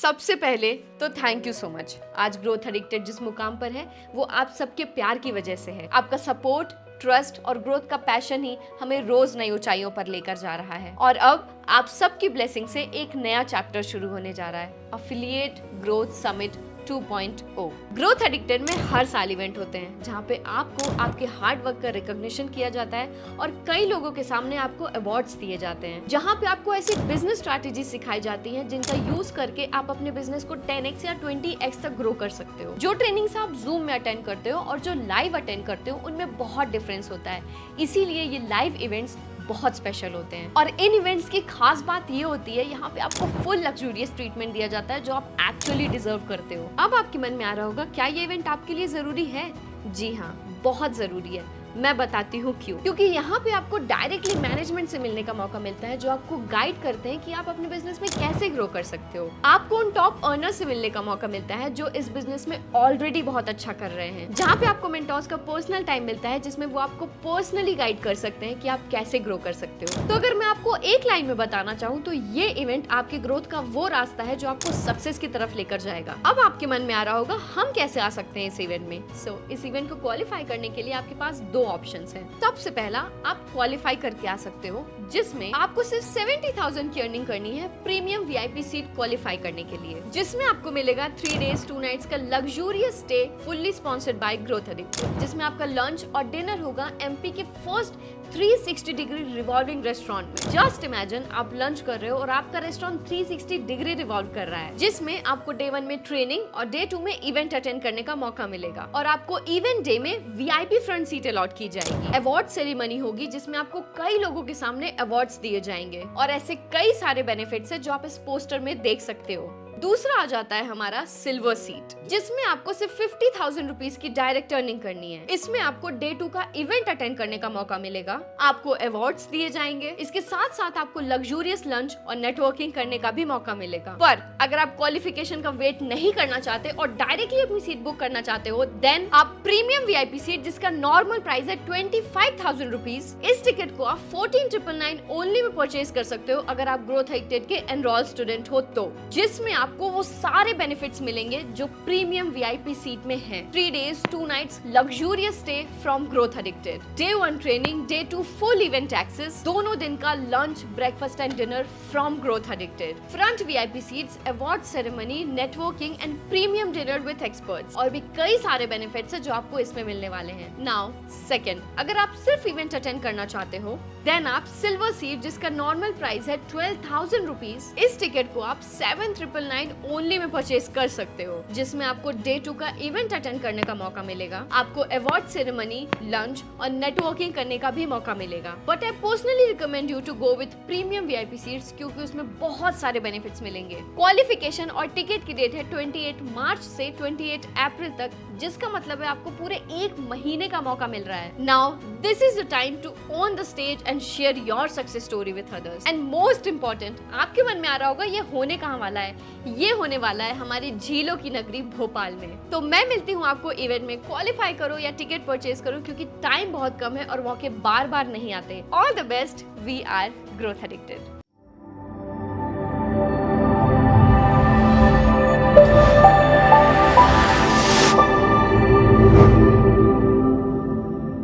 सबसे पहले तो थैंक यू सो मच। आज ग्रोथ एडिक्टेड जिस मुकाम पर है वो आप सबके प्यार की वजह से है। आपका सपोर्ट, ट्रस्ट और ग्रोथ का पैशन ही हमें रोज नई ऊंचाइयों पर लेकर जा रहा है। और अब आप सबकी ब्लेसिंग से एक नया चैप्टर शुरू होने जा रहा है, affiliate growth summit 2.0। Growth addicted में हर साल इवेंट होते हैं जहाँ पे आपको आपके हार्ड वर्क का रिकॉग्निशन किया जाता है और कई लोगों के सामने आपको अवार्ड्स दिए जाते हैं, जहाँ पे आपको ऐसी बिजनेस स्ट्रैटेजी सिखाई जाती हैं जिनका यूज करके आप अपने बिजनेस को 10x या 20x तक ग्रो कर सकते हो। जो ट्रेनिंग्स आप जूम में अटेंड करते हो और जो लाइव अटेंड करते हो उनमें बहुत डिफरेंस होता है, इसीलिए ये लाइव इवेंट्स बहुत स्पेशल होते हैं। और इन इवेंट्स की खास बात ये होती है यहाँ पे आपको फुल लग्जूरियस ट्रीटमेंट दिया जाता है जो आप एक्चुअली डिजर्व करते हो। अब आपके मन में आ रहा होगा क्या ये इवेंट आपके लिए जरूरी है? जी हाँ, बहुत जरूरी है। मैं बताती हूँ क्यों। क्योंकि यहाँ पे आपको डायरेक्टली मैनेजमेंट से मिलने का मौका मिलता है जो आपको गाइड करते हैं कि आप अपने बिजनेस में कैसे ग्रो कर सकते हो। आपको उन टॉप अर्नर से मिलने का मौका मिलता है जो इस बिजनेस में ऑलरेडी बहुत अच्छा कर रहे हैं, जहाँ पे आपको मेंटोर्स का पर्सनल टाइम मिलता है जिसमें वो आपको पर्सनली गाइड कर सकते हैं कि आप कैसे ग्रो कर सकते हो। तो अगर मैं आपको एक लाइन में बताना चाहूँ तो ये इवेंट आपके ग्रोथ का वो रास्ता है जो आपको सक्सेस की तरफ लेकर जाएगा। अब आपके मन में आ रहा होगा हम कैसे आ सकते हैं इस इवेंट में। इस इवेंट को क्वालिफाई करने के लिए आपके पास दो ऑप्शंस हैं। सबसे पहला, आप क्वालिफाई करके आ सकते हो जिसमें आपको सिर्फ 70,000 की अर्निंग करनी है प्रीमियम वीआईपी सीट क्वालिफाई करने के लिए, जिसमें आपको मिलेगा 3 days 2 nights का luxurious stay fully sponsored by growth addicted, जिसमें आपका लंच और डिनर होगा एमपी के फर्स्ट 360 डिग्री रिवॉल्विंग रेस्टोरेंट में। जस्ट इमेजिन आप लंच कर रहे हो और आपका रेस्टोरेंट 360 डिग्री रिवॉल्व कर रहा है, जिसमें आपको डे 1 में ट्रेनिंग और डे 2 में इवेंट अटेंड करने का मौका मिलेगा और आपको इवेंट डे में वीआईपी फ्रंट सीट अलॉट की जाएगी। अवार्ड सेरेमनी होगी जिसमें आपको कई लोगों के सामने अवार्ड्स दिए जाएंगे और ऐसे कई सारे बेनिफिट्स हैं जो आप इस पोस्टर में देख सकते हो। दूसरा आ जाता है हमारा सिल्वर सीट, जिसमें आपको सिर्फ 50,000 रुपीज की डायरेक्ट अर्निंग करनी है। इसमें आपको डे 2 का इवेंट अटेंड करने का मौका मिलेगा, आपको अवार्ड्स दिए जाएंगे, इसके साथ साथ आपको लग्जूरियस लंच और नेटवर्किंग करने का भी मौका मिलेगा। पर अगर आप क्वालिफिकेशन का वेट नहीं करना चाहते और डायरेक्टली अपनी सीट बुक करना चाहते हो, देन आप प्रीमियम वीआईपी सीट जिसका नॉर्मल प्राइस है 25,000 रुपीज, इस टिकट को आप 14,999 ओनली में परचेज कर सकते हो अगर आप ग्रोथ एडिक्टेड के एनरोल स्टूडेंट हो तो, जिसमें आपको वो सारे बेनिफिट्स मिलेंगे जो प्रीमियम वीआईपी सीट में हैं। 3 days 2 nights luxurious stay from Growth Addicted, day 1 training, day 2 full event access, दोनों दिन का lunch, breakfast and dinner from Growth Addicted, front VIP seats, award ceremony, networking and premium dinner with experts और भी कई सारे benefits हैं जो आपको इसमें मिलने वाले हैं। नाउ सेकंड, अगर आप सिर्फ इवेंट अटेंड करना चाहते हो, देन आप सिल्वर सीट जिसका नॉर्मल प्राइस है 12,000 रुपीज, इस टिकट को आप 7,999 ओनली में परचेज कर सकते हो, जिसमें आपको डे 2 का इवेंट अटेंड करने का मौका मिलेगा, आपको अवार्ड सेरेमनी, लंच और नेटवर्किंग करने का भी मौका मिलेगा। But I personally recommend you to go with premium VIP seats क्योंकि उसमें बहुत सारे बेनिफिट्स मिलेंगे। क्वालिफिकेशन और टिकट की डेट है 28 मार्च से 28 अप्रैल तक, जिसका मतलब है आपको पूरे 1 महीने का मौका मिल रहा है। Now this is the time to own the stage and share your success story with others. And most important, आपके मन में आ रहा होगा ये होने कहाँ वाला है? ये होने वाला है हमारी झीलों की नगरी भोपाल में। तो मैं मिलती हूँ आपको इवेंट में। क्वालिफाई करो या टिकट परचेज करो क्योंकि टाइम बहुत कम है और मौके बार बार नहीं आते। All the best, we are growth addicted.